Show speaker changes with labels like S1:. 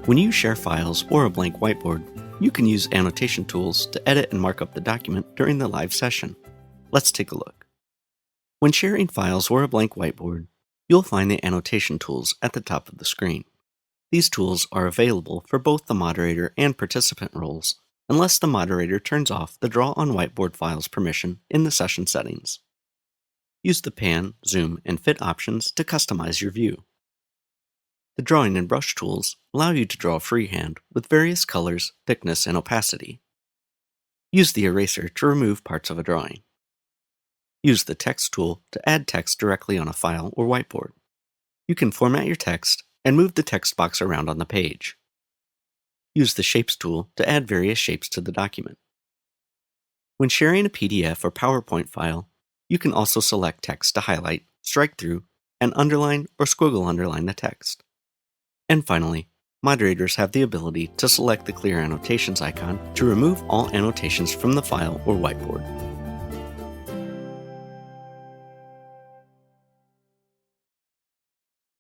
S1: When you share files or a blank whiteboard, you can use annotation tools to edit and mark up the document during the live session. Let's take a look. When sharing files or a blank whiteboard, you'll find the annotation tools at the top of the screen. These tools are available for both the moderator and participant roles, unless the moderator turns off the Draw on Whiteboard Files permission in the session settings. Use the Pan, Zoom, and Fit options to customize your view. The Drawing and Brush tools allow you to draw freehand with various colors, thickness, and opacity. Use the eraser to remove parts of a drawing. Use the Text tool to add text directly on a file or whiteboard. You can format your text and move the text box around on the page. Use the Shapes tool to add various shapes to the document. When sharing a PDF or PowerPoint file, you can also select text to highlight, strike through, and underline or squiggle underline the text. And finally, moderators have the ability to select the Clear Annotations icon to remove all annotations from the file or whiteboard.